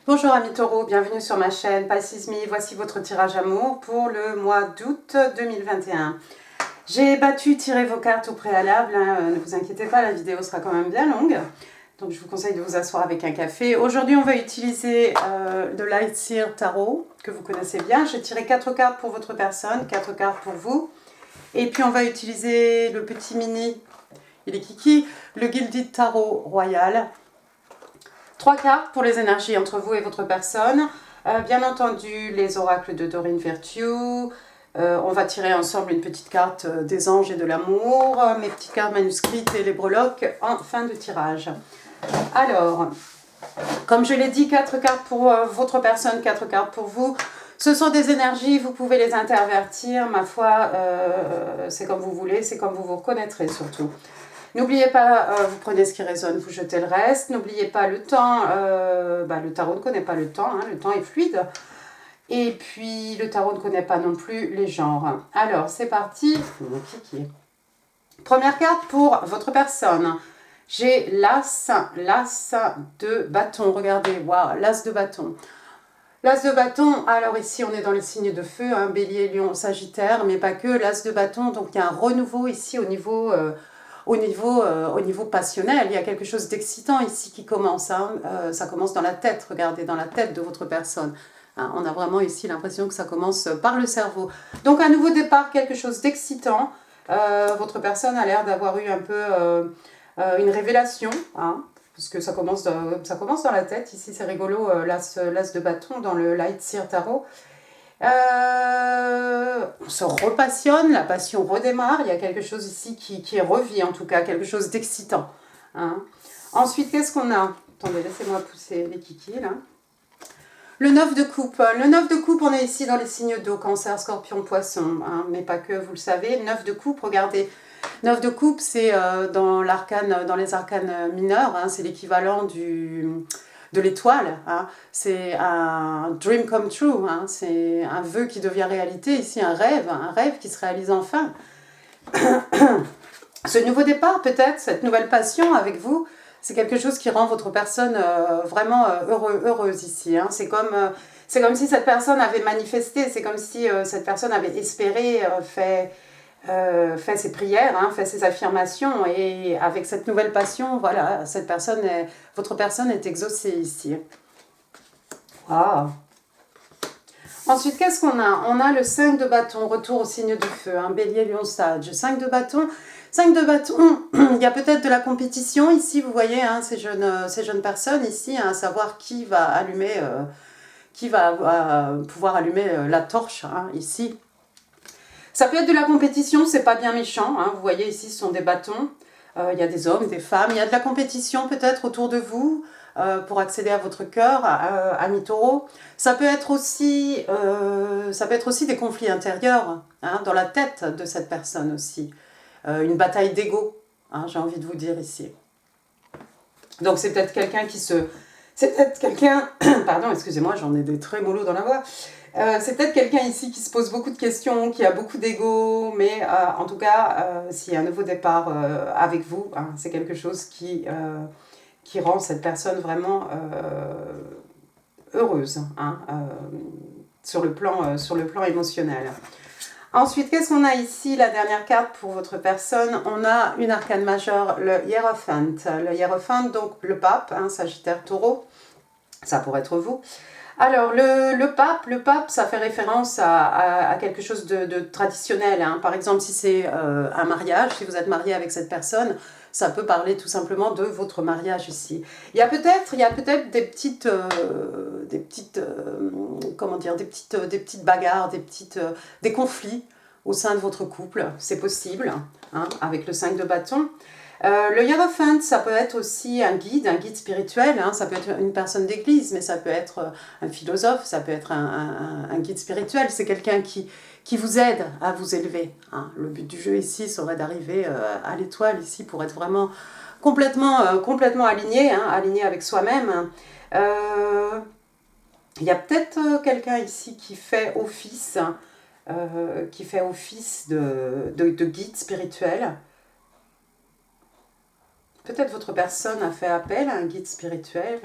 Bonjour amis taureaux, bienvenue sur ma chaîne Pisces Me. Voici votre tirage amour pour le mois d'août 2021. J'ai tiré vos cartes au préalable, hein, ne vous inquiétez pas, la vidéo sera quand même bien longue. Donc je vous conseille de vous asseoir avec un café. Aujourd'hui on va utiliser le Light Seer Tarot, que vous connaissez bien. J'ai tiré 4 cartes pour votre personne, 4 cartes pour vous. Et puis on va utiliser le petit mini, il est kiki, le Gilded Tarot Royal. 3 cartes pour les énergies entre vous et votre personne. Bien entendu, les oracles de Doreen Virtue. On va tirer ensemble une petite carte des anges et de l'amour. Mes petites cartes manuscrites et les breloques en fin de tirage. Alors, comme je l'ai dit, 4 cartes pour votre personne, 4 cartes pour vous. Ce sont des énergies, vous pouvez les intervertir. Ma foi, c'est comme vous voulez, c'est comme vous vous reconnaîtrez surtout. N'oubliez pas, vous prenez ce qui résonne, vous jetez le reste. N'oubliez pas le temps, le tarot ne connaît pas le temps, hein, le temps est fluide. Et puis, le tarot ne connaît pas non plus les genres. Alors, c'est parti. Première carte pour votre personne. J'ai l'as de bâton. Regardez, waouh, l'as de bâton. L'as de bâton, alors ici on est dans les signes de feu, hein, bélier, lion, sagittaire, mais pas que, l'as de bâton, donc il y a un renouveau ici au niveau passionnel, il y a quelque chose d'excitant ici qui commence, hein. Ça commence dans la tête, regardez, dans la tête de votre personne. Hein, on a vraiment ici l'impression que ça commence par le cerveau. Donc un nouveau départ, quelque chose d'excitant. Votre personne a l'air d'avoir eu un peu une révélation, hein, parce que ça commence dans la tête. Ici c'est rigolo, l'as de bâton dans le Light Seer Tarot. On se repassionne, la passion redémarre, il y a quelque chose ici qui revit en tout cas, quelque chose d'excitant. Hein. Ensuite, qu'est-ce qu'on a? Attendez, laissez-moi pousser les kikis là. Le 9 de coupe. Le 9 de coupe, on est ici dans les signes d'eau, cancer, scorpion, poisson, hein, mais pas que, vous le savez. 9 de coupe, regardez. 9 de coupe, c'est dans les arcanes mineurs, hein, c'est l'équivalent de l'étoile, hein. C'est un dream come true, hein. C'est un vœu qui devient réalité, ici un rêve qui se réalise enfin. Ce nouveau départ peut-être, cette nouvelle passion avec vous, c'est quelque chose qui rend votre personne vraiment heureuse ici, hein. C'est comme si cette personne avait manifesté, c'est comme si cette personne avait espéré, fait ses prières, hein, fait ses affirmations, et avec cette nouvelle passion, voilà, votre personne est exaucée ici. Wow. Ensuite, qu'est-ce qu'on a? On a le 5 de bâton, retour au signe de feu, hein, bélier, lion, sage. 5 de bâton, il y a peut-être de la compétition ici, vous voyez, hein, ces jeunes personnes ici, hein, à savoir qui va pouvoir allumer la torche, hein, ici. Ça peut être de la compétition, c'est pas bien méchant, hein, vous voyez ici ce sont des bâtons, il y a des hommes, des femmes, il y a de la compétition peut-être autour de vous pour accéder à votre cœur, amis taureaux. Ça peut être aussi des conflits intérieurs, hein, dans la tête de cette personne aussi, une bataille d'ego, hein, j'ai envie de vous dire ici. Donc c'est peut-être quelqu'un pardon, excusez-moi, j'en ai des trémolos dans la voix. C'est peut-être quelqu'un ici qui se pose beaucoup de questions, qui a beaucoup d'ego, mais en tout cas, s'il y a un nouveau départ avec vous, hein, c'est quelque chose qui rend cette personne vraiment heureuse, hein, sur le plan émotionnel. Ensuite, qu'est-ce qu'on a ici? La dernière carte pour votre personne, on a une arcane majeure, le Hiérophant. Le Hiérophant, donc le pape, hein, Sagittaire, Taureau, ça pourrait être vous. Alors, le pape, ça fait référence à quelque chose de traditionnel, hein. Par exemple, si c'est un mariage, si vous êtes marié avec cette personne, ça peut parler tout simplement de votre mariage ici. Il y a peut-être des petites bagarres, des conflits au sein de votre couple, c'est possible, hein, avec le 5 de bâton. Le Hiérophant, ça peut être aussi un guide spirituel, hein, ça peut être une personne d'église, mais ça peut être un philosophe, ça peut être un guide spirituel, c'est quelqu'un qui vous aide à vous élever, hein. Le but du jeu ici serait d'arriver à l'étoile ici pour être vraiment complètement aligné, hein, aligné avec soi-même. Il y a peut-être quelqu'un ici qui fait office, de guide spirituel. peut-être votre personne a fait appel à un guide spirituel.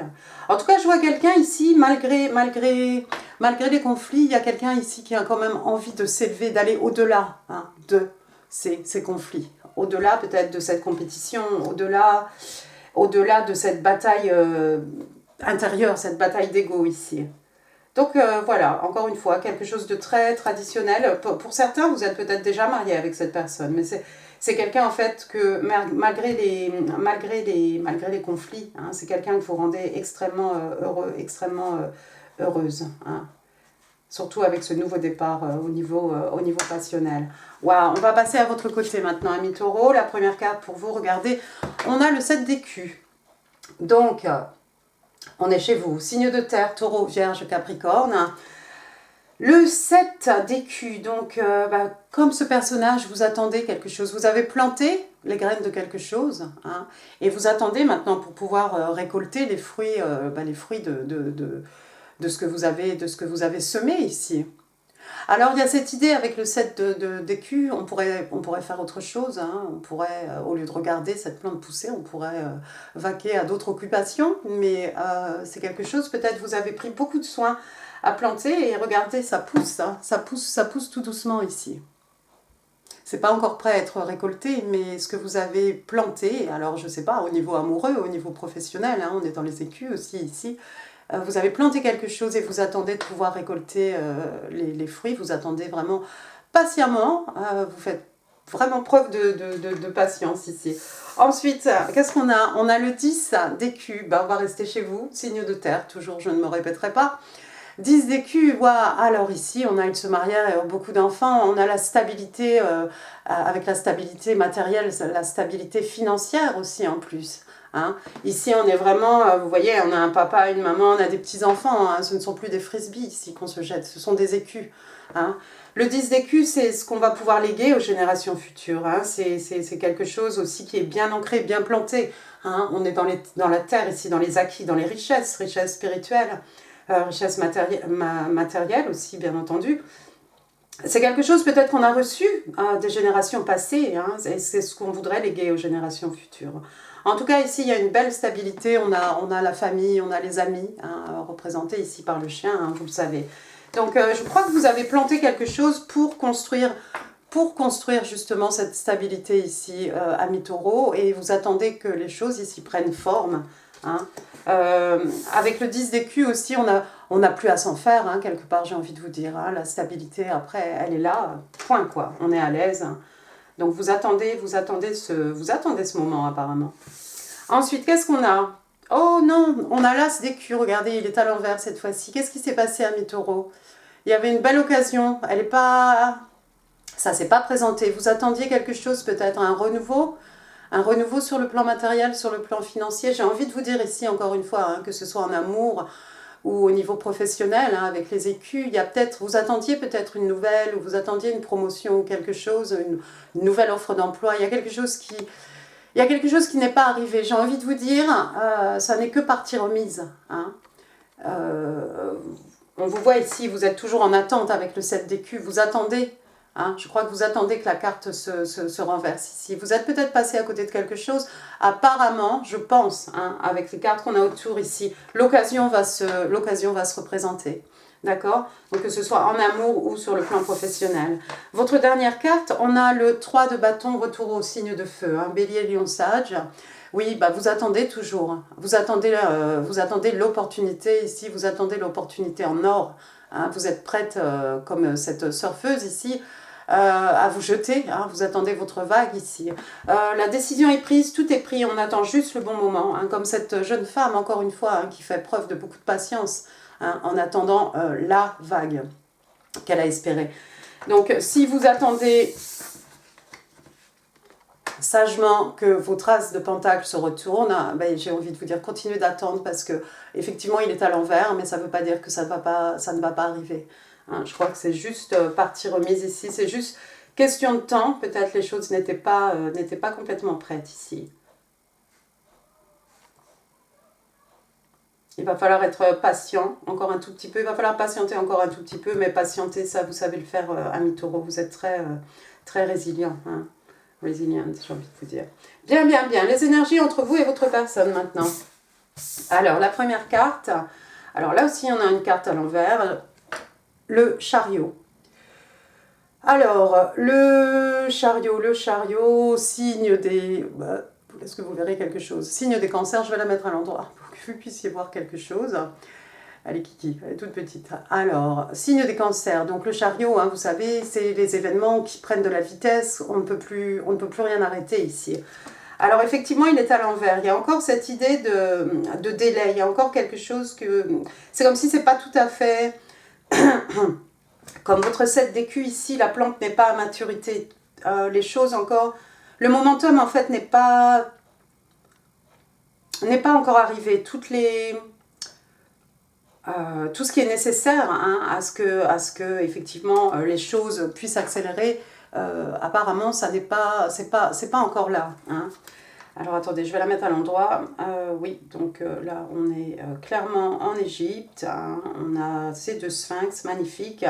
En tout cas, je vois quelqu'un ici, malgré les conflits, il y a quelqu'un ici qui a quand même envie de s'élever, d'aller au-delà hein, de ces conflits. Au-delà peut-être de cette compétition, au-delà de cette bataille intérieure, cette bataille d'ego ici. Donc voilà, encore une fois, quelque chose de très traditionnel. Pour certains, vous êtes peut-être déjà marié avec cette personne, mais c'est quelqu'un en fait que malgré les conflits, hein, c'est quelqu'un que vous rendez extrêmement heureux, extrêmement heureuse. Hein. Surtout avec ce nouveau départ au niveau passionnel. Waouh, on va passer à votre côté maintenant, ami Taureau. La première carte pour vous, regardez, on a le 7 d'écus. Donc, on est chez vous, signe de terre, Taureau, Vierge, Capricorne. Le 7 d'écus, donc comme ce personnage, vous attendez quelque chose. Vous avez planté les graines de quelque chose hein, et vous attendez maintenant pour pouvoir récolter les fruits, de ce que vous avez semé ici. Alors il y a cette idée avec le 7 d'écus, on pourrait faire autre chose, hein. On pourrait, au lieu de regarder cette plante pousser, on pourrait vaquer à d'autres occupations, mais c'est quelque chose, peut-être vous avez pris beaucoup de soin à planter et regardez, ça pousse, hein. Ça pousse tout doucement ici. C'est pas encore prêt à être récolté, mais ce que vous avez planté, alors je sais pas, au niveau amoureux, au niveau professionnel, hein, on est dans les écus aussi ici, vous avez planté quelque chose et vous attendez de pouvoir récolter les fruits, vous attendez vraiment patiemment, vous faites vraiment preuve de patience ici. Ensuite, qu'est-ce qu'on a? On a le 10 d'écus, on va rester chez vous, signe de terre, toujours je ne me répéterai pas. 10 d'écus, wow. Alors ici on a une se marier, beaucoup d'enfants, on a la stabilité, avec la stabilité matérielle, la stabilité financière aussi en plus. Hein. Ici, on est vraiment, vous voyez, on a un papa, une maman, on a des petits-enfants. Hein. Ce ne sont plus des frisbees ici qu'on se jette, ce sont des écus. Hein. Le 10 d'écus, c'est ce qu'on va pouvoir léguer aux générations futures. Hein. C'est quelque chose aussi qui est bien ancré, bien planté. Hein. On est dans la terre ici, dans les acquis, dans les richesses spirituelles, richesses matérielles aussi, bien entendu. C'est quelque chose peut-être qu'on a reçu des générations passées, hein, c'est ce qu'on voudrait léguer aux générations futures. En tout cas, ici, il y a une belle stabilité, on a la famille, on a les amis, hein, représentés ici par le chien, hein, vous le savez. Donc, je crois que vous avez planté quelque chose pour construire justement cette stabilité ici, ami Taureau, et vous attendez que les choses ici prennent forme. Hein. Avec le 10 d'écus aussi, on n'a plus à s'en faire, hein, quelque part, j'ai envie de vous dire. Hein, la stabilité, après, elle est là, point quoi, on est à l'aise. Hein. Donc vous attendez ce moment apparemment. Ensuite, qu'est-ce qu'on a? Oh non, on a l'as d'écus, regardez, il est à l'envers cette fois-ci. Qu'est-ce qui s'est passé à mi-taureau? Il y avait une belle occasion, ça s'est pas présenté. Vous attendiez quelque chose, peut-être un renouveau sur le plan matériel, sur le plan financier. J'ai envie de vous dire ici, encore une fois, hein, que ce soit en amour ou au niveau professionnel, hein, avec les écus, il y a vous attendiez peut-être une nouvelle, ou vous attendiez une promotion ou quelque chose, une nouvelle offre d'emploi. Il y a quelque chose qui n'est pas arrivé. J'ai envie de vous dire, ça n'est que partie remise. Hein. On vous voit ici, vous êtes toujours en attente avec le 7 d'écus, vous attendez. Hein, je crois que vous attendez que la carte se renverse ici. Vous êtes peut-être passé à côté de quelque chose. Apparemment, je pense, hein, avec les cartes qu'on a autour ici, l'occasion va se représenter. D'accord? Donc que ce soit en amour ou sur le plan professionnel. Votre dernière carte, on a le 3 de bâton, retour au signe de feu. Hein, Bélier, Lion, Sage. Oui, vous attendez toujours. Vous attendez l'opportunité ici, vous attendez l'opportunité en or. Hein, vous êtes prête, comme cette surfeuse ici, à vous jeter, hein, vous attendez votre vague ici. La décision est prise, tout est pris, on attend juste le bon moment, hein, comme cette jeune femme, encore une fois, hein, qui fait preuve de beaucoup de patience, hein, en attendant la vague qu'elle a espérée. Donc, si vous attendez sagement que votre as de pentacle se retourne, j'ai envie de vous dire, continuez d'attendre, parce que effectivement il est à l'envers, mais ça ne veut pas dire que ça ne va pas arriver. Hein, je crois que c'est juste partie remise ici, c'est juste question de temps, peut-être les choses n'étaient pas complètement prêtes ici. Il va falloir être patient encore un tout petit peu, il va falloir patienter encore un tout petit peu, mais patienter, ça vous savez le faire, ami Taureau, vous êtes très résilient. Hein. Resilient, j'ai envie de vous dire. Bien, bien, bien. Les énergies entre vous et votre personne maintenant. Alors, la première carte. Alors là aussi, on a une carte à l'envers. Le chariot. Alors, le chariot, signe des... est-ce que vous verrez quelque chose? Signe des cancers, je vais la mettre à l'endroit pour que vous puissiez voir quelque chose. Elle est kiki, elle est toute petite. Alors, signe des cancers. Donc le chariot, hein, vous savez, c'est les événements qui prennent de la vitesse. On ne peut plus rien arrêter ici. Alors effectivement, il est à l'envers. Il y a encore cette idée de délai. Il y a encore quelque chose que... C'est comme si c'est pas tout à fait... Comme votre 7 d'écus ici, la plante n'est pas à maturité. Les choses encore... Le momentum, en fait, n'est pas encore arrivé. Tout ce qui est nécessaire hein, à ce que effectivement, les choses puissent accélérer, apparemment, c'est pas encore là. Hein. Alors attendez, je vais la mettre à l'endroit. Oui, donc là, on est clairement en Égypte. Hein. On a ces deux sphinx magnifiques.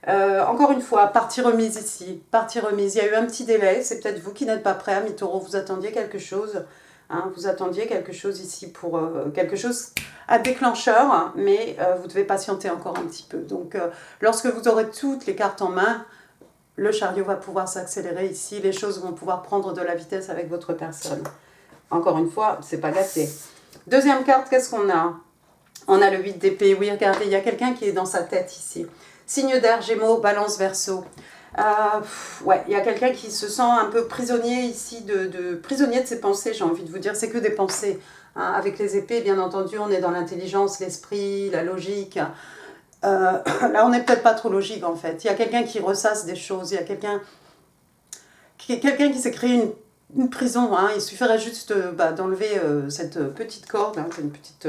Encore une fois, partie remise ici. Partie remise. Il y a eu un petit délai. C'est peut-être vous qui n'êtes pas prêt, amis taureaux. Vous attendiez quelque chose. Hein, vous attendiez quelque chose ici pour quelque chose à déclencheur. Hein, mais vous devez patienter encore un petit peu. Donc, lorsque vous aurez toutes les cartes en main, le chariot va pouvoir s'accélérer ici. Les choses vont pouvoir prendre de la vitesse avec votre personne. Encore une fois, c'est pas gâté. Deuxième carte, qu'est-ce qu'on a? On a le 8 d'épée. Oui, regardez, il y a quelqu'un qui est dans sa tête ici. Signe d'air, Gémeaux, Balance, Verseau. Ouais, il y a quelqu'un qui se sent un peu prisonnier ici, prisonnier de ses pensées, j'ai envie de vous dire. C'est que des pensées. Hein. Avec les épées, bien entendu, on est dans l'intelligence, l'esprit, la logique. Là, on n'est peut-être pas trop logique, en fait. Il y a quelqu'un qui ressasse des choses. Il y a quelqu'un qui s'est créé une prison. Hein. Il suffirait juste d'enlever cette petite corde. Hein. C'est une petite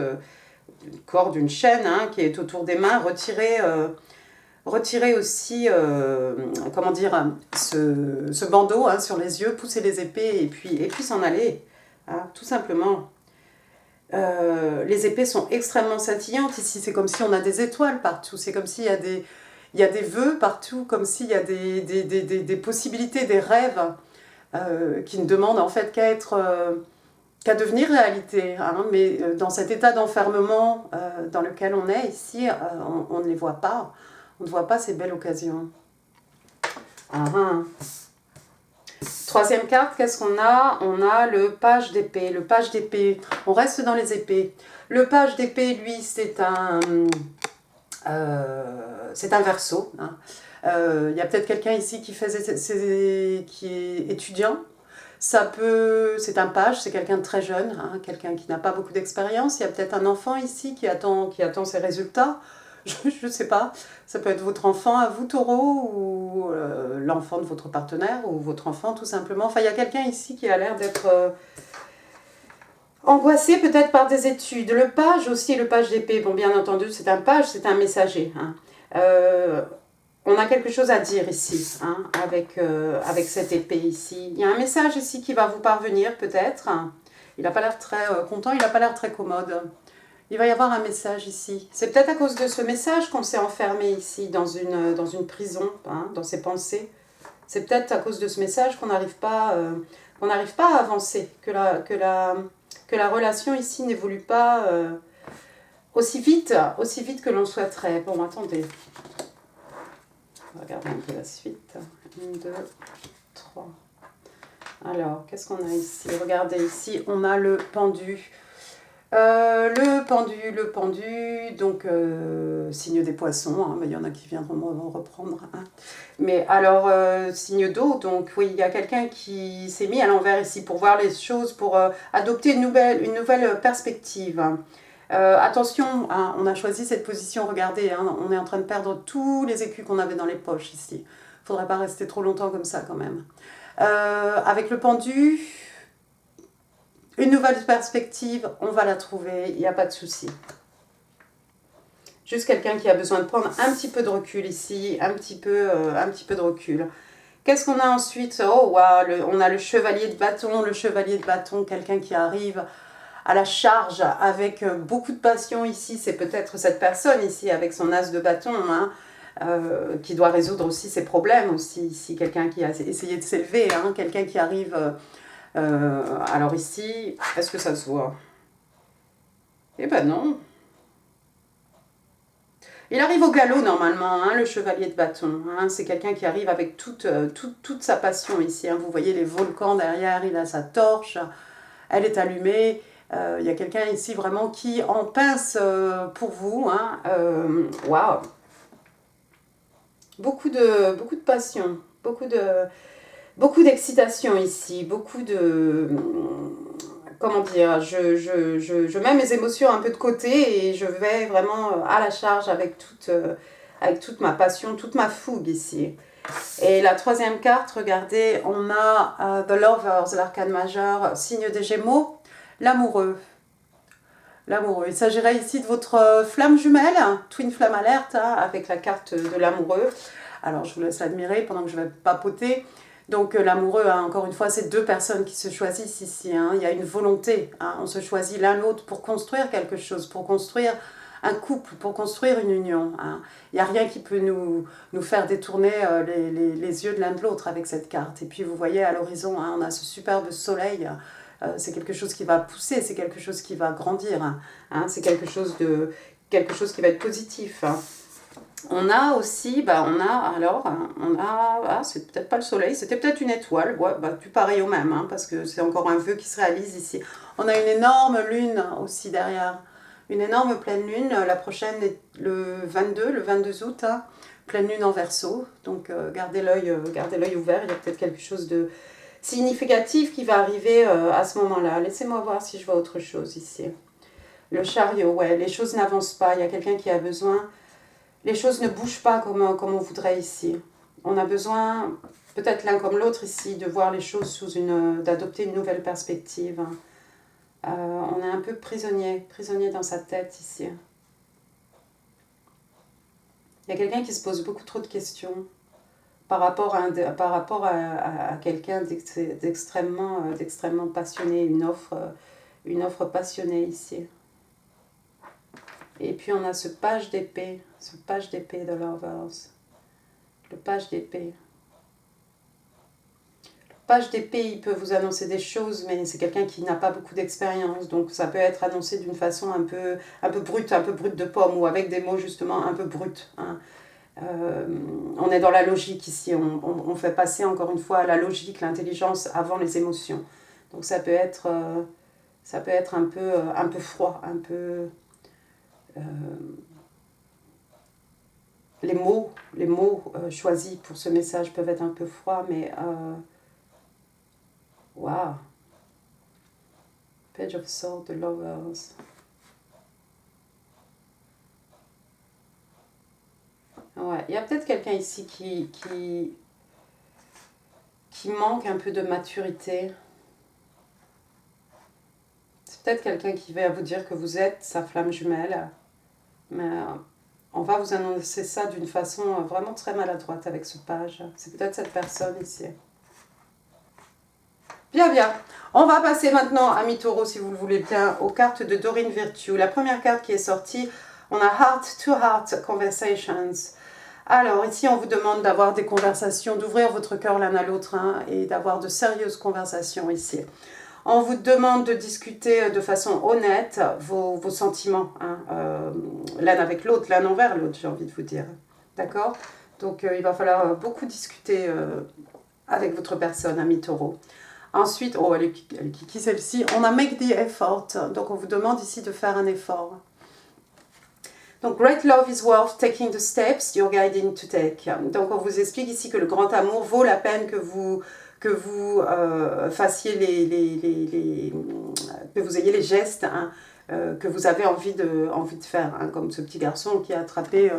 corde, une chaîne hein, qui est autour des mains. Retirer aussi, comment dire, ce bandeau hein, sur les yeux, pousser les épées et puis s'en aller, hein, tout simplement. Les épées sont extrêmement scintillantes ici, c'est comme si on a des étoiles partout, c'est comme s'il y a des vœux partout, comme s'il y a des possibilités, des rêves qui ne demandent en fait qu'à devenir réalité. Hein, mais dans cet état d'enfermement dans lequel on est ici, on ne les voit pas. On ne voit pas ces belles occasions. Troisième carte, qu'est-ce qu'on a? On a le page d'épée. Le page d'épée, on reste dans les épées. Le page d'épée, lui, c'est un Verseau. Hein. Y a peut-être quelqu'un ici qui est étudiant. C'est un page, c'est quelqu'un de très jeune, hein, quelqu'un qui n'a pas beaucoup d'expérience. Il y a peut-être un enfant ici qui attend ses résultats. Je ne sais pas, ça peut être votre enfant à vous, taureau, ou l'enfant de votre partenaire, ou votre enfant tout simplement. Enfin, il y a quelqu'un ici qui a l'air d'être angoissé peut-être par des études. Le page aussi, le page d'épée, bon bien entendu, c'est un page, c'est un messager. Hein. On a quelque chose à dire ici, hein, avec cette épée ici. Il y a un message ici qui va vous parvenir peut-être. Il n'a pas l'air très content, il n'a pas l'air très commode. Il va y avoir un message ici. C'est peut-être à cause de ce message qu'on s'est enfermé ici, dans une prison, hein, dans ses pensées. C'est peut-être à cause de ce message qu'on n'arrive pas à avancer, que la relation ici n'évolue pas aussi vite que l'on souhaiterait. Bon, attendez. On va regarder un peu la suite. 1, 2, 3. Alors, qu'est-ce qu'on a ici? Regardez, ici, on a le pendu. Le pendu, donc signe des poissons, hein, mais il y en a qui viendront me reprendre. Hein. Mais alors, signe d'eau, donc oui, il y a quelqu'un qui s'est mis à l'envers ici pour voir les choses, pour adopter une nouvelle perspective. Attention, hein, on a choisi cette position, regardez, hein, on est en train de perdre tous les écus qu'on avait dans les poches ici. Il ne faudrait pas rester trop longtemps comme ça quand même. Avec le pendu... Une nouvelle perspective, on va la trouver, il n'y a pas de souci. Juste quelqu'un qui a besoin de prendre un petit peu de recul ici, un petit peu de recul. Qu'est-ce qu'on a ensuite? Oh, wow, on a le chevalier de bâton, quelqu'un qui arrive à la charge avec beaucoup de passion ici. C'est peut-être cette personne ici avec son as de bâton. Hein. qui doit résoudre aussi ses problèmes aussi. Ici, quelqu'un qui a essayé de s'élever, hein, quelqu'un qui arrive... alors ici, est-ce que ça se voit? Eh ben non. Il arrive au galop normalement, hein, le chevalier de bâton. Hein, c'est quelqu'un qui arrive avec toute sa passion ici. Hein. Vous voyez les volcans derrière, il a sa torche, elle est allumée. Il y a quelqu'un ici vraiment qui en pince pour vous. Hein. Waouh! Beaucoup de passion, beaucoup d'excitation ici, beaucoup de... Comment dire, je mets mes émotions un peu de côté et je vais vraiment à la charge avec toute ma passion, toute ma fougue ici. Et la troisième carte, regardez, on a The Lovers, l'arcane majeur, signe des Gémeaux, l'amoureux. L'amoureux. Il s'agirait ici de votre flamme jumelle, Twin Flame Alert, hein, avec la carte de l'amoureux. Alors, je vous laisse l'admirer pendant que je vais papoter. Donc, l'amoureux, hein, encore une fois, c'est deux personnes qui se choisissent ici. Hein. Il y a une volonté. Hein. On se choisit l'un l'autre pour construire quelque chose, pour construire un couple, pour construire une union. Hein. Il n'y a rien qui peut nous faire détourner les yeux de l'un de l'autre avec cette carte. Et puis, vous voyez à l'horizon, hein, on a ce superbe soleil. C'est quelque chose qui va pousser, c'est quelque chose qui va grandir, hein, c'est quelque chose qui va être positif. Hein. On a aussi, c'est peut-être pas le soleil, c'était peut-être une étoile, ouais, tout pareil au même, hein, parce que c'est encore un vœu qui se réalise ici. On a une énorme lune aussi derrière, une énorme pleine lune, la prochaine est le 22 août, hein, pleine lune en Verseau, donc gardez l'œil ouvert, il y a peut-être quelque chose de significatif qui va arriver à ce moment-là. Laissez-moi voir si je vois autre chose ici. Le chariot, ouais, les choses n'avancent pas, il y a quelqu'un qui a besoin... Les choses ne bougent pas comme on voudrait ici. On a besoin, peut-être l'un comme l'autre ici, de voir les choses d'adopter une nouvelle perspective. On est un peu prisonnier dans sa tête ici. Il y a quelqu'un qui se pose beaucoup trop de questions par rapport à quelqu'un d'extrêmement passionné, une offre passionnée ici. Et puis on a ce page d'épée de Lovers. Le page d'épée. Le page d'épée, il peut vous annoncer des choses, mais c'est quelqu'un qui n'a pas beaucoup d'expérience, donc ça peut être annoncé d'une façon un peu brute de pomme, ou avec des mots justement un peu bruts. Hein. On est dans la logique ici, on fait passer encore une fois la logique, l'intelligence avant les émotions. Donc ça peut être un peu froid, un peu... les mots choisis pour ce message peuvent être un peu froids, mais waouh! Page of Swords, The Lovers. Ouais, il y a peut-être quelqu'un ici qui manque un peu de maturité. C'est peut-être quelqu'un qui va vous dire que vous êtes sa flamme jumelle, mais on va vous annoncer ça d'une façon vraiment très maladroite avec ce page. C'est peut-être cette personne ici. Bien. On va passer maintenant à mi-taureau, si vous le voulez bien, aux cartes de Doreen Virtue. La première carte qui est sortie, on a Heart-to-Heart Conversations. Alors, ici, on vous demande d'avoir des conversations, d'ouvrir votre cœur l'un à l'autre, hein, et d'avoir de sérieuses conversations ici. On vous demande de discuter de façon honnête vos sentiments, hein, l'un avec l'autre, l'un envers l'autre, j'ai envie de vous dire. D'accord? Donc, il va falloir beaucoup discuter avec votre personne, ami taureau. Ensuite, elle est qui celle-ci? On a make the effort. Donc, on vous demande ici de faire un effort. Donc, great love is worth taking the steps you're guiding to take. Donc, on vous explique ici que le grand amour vaut la peine que vous fassiez que vous ayez les gestes, hein, que vous avez envie de faire, hein, comme ce petit garçon qui a attrapé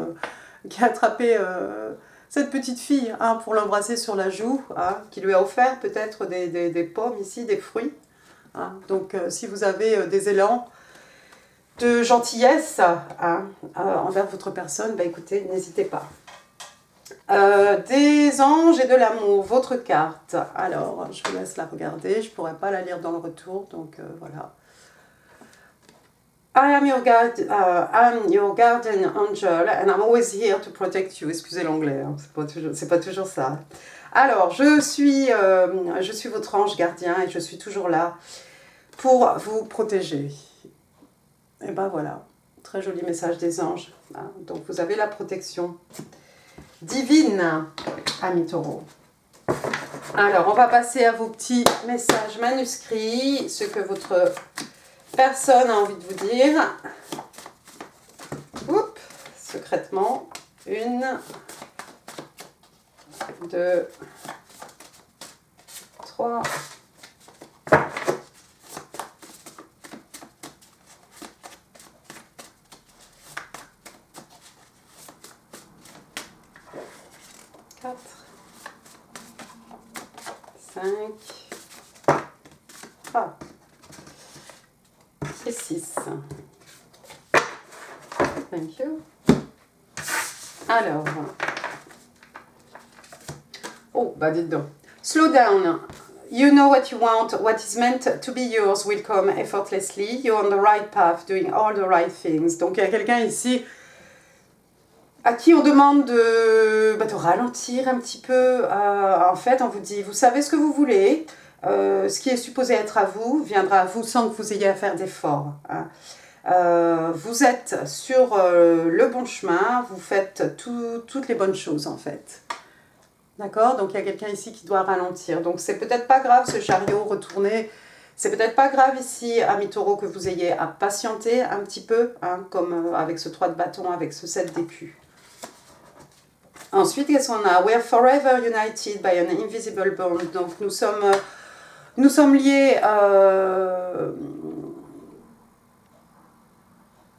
cette petite fille, hein, pour l'embrasser sur la joue, hein, qui lui a offert peut-être des pommes ici, des fruits. Hein. Donc si vous avez des élans de gentillesse, hein, envers votre personne, écoutez, n'hésitez pas. Des anges et de l'amour, votre carte. Alors, je vous laisse la regarder, je ne pourrais pas la lire dans le retour, donc voilà. I am your I'm your guardian angel and I'm always here to protect you. Excusez l'anglais, hein, c'est pas toujours ça. Alors, je suis votre ange gardien et je suis toujours là pour vous protéger. Et ben voilà, très joli message des anges. Donc vous avez la protection divine, amis taureaux. Alors, on va passer à vos petits messages manuscrits, ce que votre personne a envie de vous dire. Oups, secrètement, 1, 2, 3. 4, 5, et 6. Thank you. Alors. Oh, bah dites donc. Slow down. You know what you want. What is meant to be yours will come effortlessly. You're on the right path, doing all the right things. Donc il y a quelqu'un ici à qui on demande de ralentir un petit peu. En fait, on vous dit, vous savez ce que vous voulez. Ce qui est supposé être à vous viendra à vous sans que vous ayez à faire d'efforts. Hein. Vous êtes sur le bon chemin, vous faites toutes les bonnes choses en fait. D'accord? Donc il y a quelqu'un ici qui doit ralentir. Donc c'est peut-être pas grave ce chariot retourné. C'est peut-être pas grave ici, amis taureaux, que vous ayez à patienter un petit peu, hein, comme avec ce 3 de bâton, avec ce 7 d'écus. Ensuite, qu'est-ce qu'on a? We are forever united by an invisible bond. Donc nous sommes liés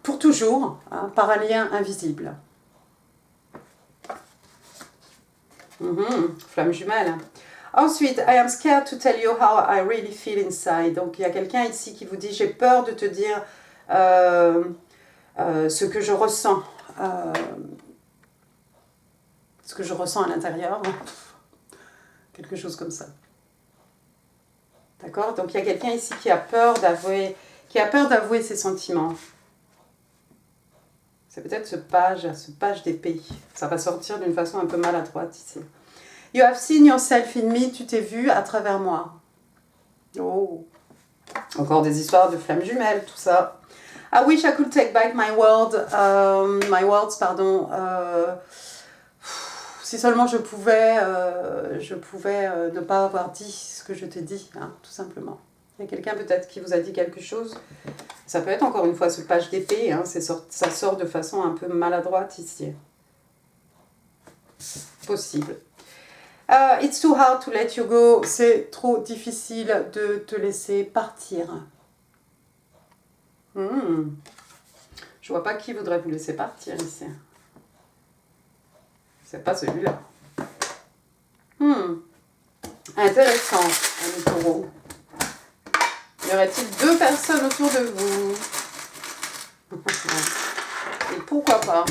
pour toujours, hein, par un lien invisible. Flamme jumelle. Ensuite, I am scared to tell you how I really feel inside. Donc il y a quelqu'un ici qui vous dit, j'ai peur de te dire ce que je ressens. Ce que je ressens à l'intérieur. Quelque chose comme ça. D'accord? Donc il y a quelqu'un ici qui a peur d'avouer ses sentiments. C'est peut-être ce page d'épée. Ça va sortir d'une façon un peu maladroite ici. You have seen yourself in me, tu t'es vu à travers moi. Oh. Encore des histoires de flammes jumelles, tout ça. I wish I could take back my words, si seulement je pouvais ne pas avoir dit ce que je t'ai dit, hein, tout simplement. Il y a quelqu'un peut-être qui vous a dit quelque chose. Ça peut être encore une fois ce page d'épée, hein, ça sort de façon un peu maladroite ici. Possible. It's too hard to let you go. C'est trop difficile de te laisser partir. Je vois pas qui voudrait vous laisser partir ici. C'est pas celui-là. Intéressant, amis taureaux. Y aurait-il 2 personnes autour de vous? Et pourquoi pas?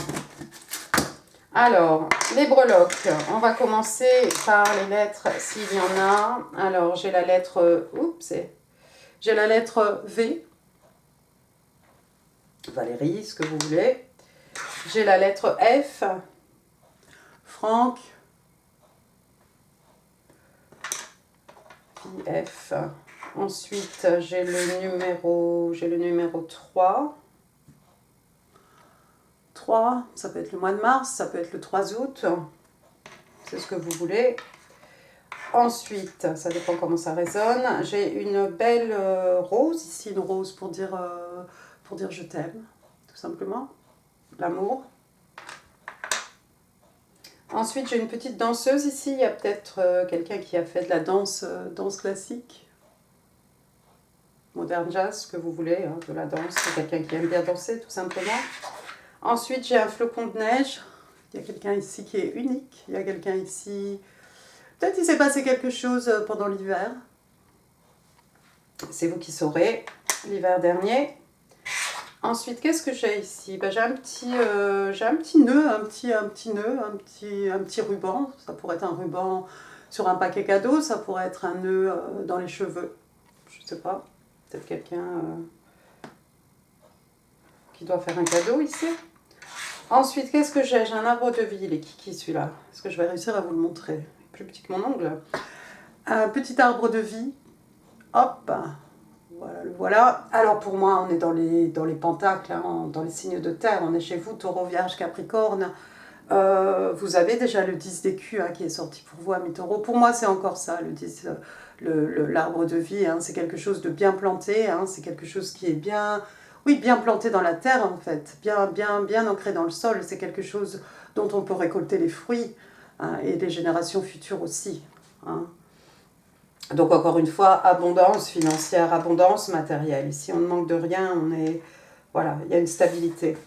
Alors, les breloques. On va commencer par les lettres s'il y en a. Alors, j'ai la lettre... J'ai la lettre V. Valérie, ce que vous voulez. J'ai la lettre F. Franck. F. Ensuite, j'ai le numéro 3. 3, ça peut être le mois de mars, ça peut être le 3 août. C'est ce que vous voulez. Ensuite, ça dépend comment ça résonne. J'ai une belle rose, ici une rose pour dire je t'aime, tout simplement. L'amour. Ensuite, j'ai une petite danseuse ici. Il y a peut-être quelqu'un qui a fait de la danse classique. Modern jazz, ce que vous voulez, hein, de la danse. C'est quelqu'un qui aime bien danser, tout simplement. Ensuite, j'ai un flocon de neige. Il y a quelqu'un ici qui est unique. Il y a quelqu'un ici... Peut-être qu'il s'est passé quelque chose pendant l'hiver. C'est vous qui saurez. L'hiver dernier. Ensuite, qu'est-ce que j'ai ici? J'ai un petit nœud, un petit ruban. Ça pourrait être un ruban sur un paquet cadeau. Ça pourrait être un nœud dans les cheveux. Je ne sais pas. Peut-être quelqu'un... qui doit faire un cadeau ici. Ensuite, qu'est-ce que j'ai? J'ai un arbre de vie, il est kiki celui-là. Est-ce que je vais réussir à vous le montrer? Plus petit que mon ongle. Un petit arbre de vie. Hop, voilà, le voilà. Alors pour moi, on est dans les pentacles, hein, dans les signes de terre. On est chez vous, Taureau, Vierge, Capricorne. Vous avez déjà le 10 d'écus hein, qui est sorti pour vous, amis taureaux. Pour moi, c'est encore ça, le 10, l'arbre de vie. Hein, c'est quelque chose de bien planté. Hein, c'est quelque chose qui est bien, oui, bien planté dans la terre, en fait. Bien ancré dans le sol. C'est quelque chose dont on peut récolter les fruits. Hein, et les générations futures aussi. Hein. Donc, encore une fois, abondance financière, abondance matérielle. Ici, on ne manque de rien. Voilà, il y a une stabilité.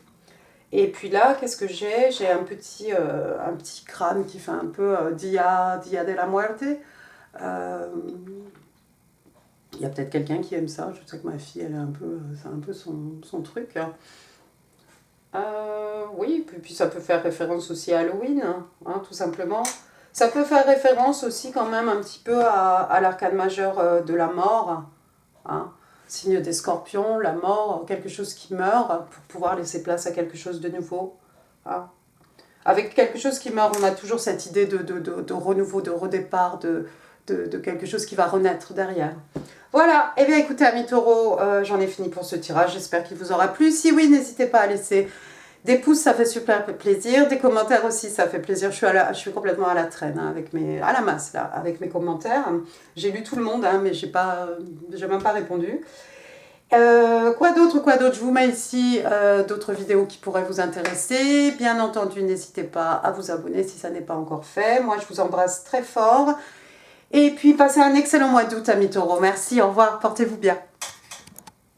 Et puis là, qu'est-ce que j'ai? J'ai un petit crâne qui fait un peu Dia de la Muerte. Il y a peut-être quelqu'un qui aime ça. Je sais que ma fille, elle est c'est un peu son truc. Oui, puis ça peut faire référence aussi à Halloween, hein, tout simplement. Ça peut faire référence aussi quand même un petit peu à l'arcane majeur de la mort. Hein. Signe des scorpions, la mort, quelque chose qui meurt pour pouvoir laisser place à quelque chose de nouveau. Hein. Avec quelque chose qui meurt, on a toujours cette idée de renouveau, de redépart, de quelque chose qui va renaître derrière. Voilà, et bien écoutez amis taureaux, j'en ai fini pour ce tirage, j'espère qu'il vous aura plu. Si oui, n'hésitez pas à laisser des pouces, ça fait super plaisir, des commentaires aussi, ça fait plaisir. Je suis complètement à la traîne, hein, à la masse là, avec mes commentaires. J'ai lu tout le monde, hein, mais j'ai même pas répondu. Quoi d'autre? Je vous mets ici d'autres vidéos qui pourraient vous intéresser. Bien entendu, n'hésitez pas à vous abonner si ça n'est pas encore fait. Moi, je vous embrasse très fort. Et puis, passez un excellent mois d'août, amis taureaux. Merci, au revoir, portez-vous bien.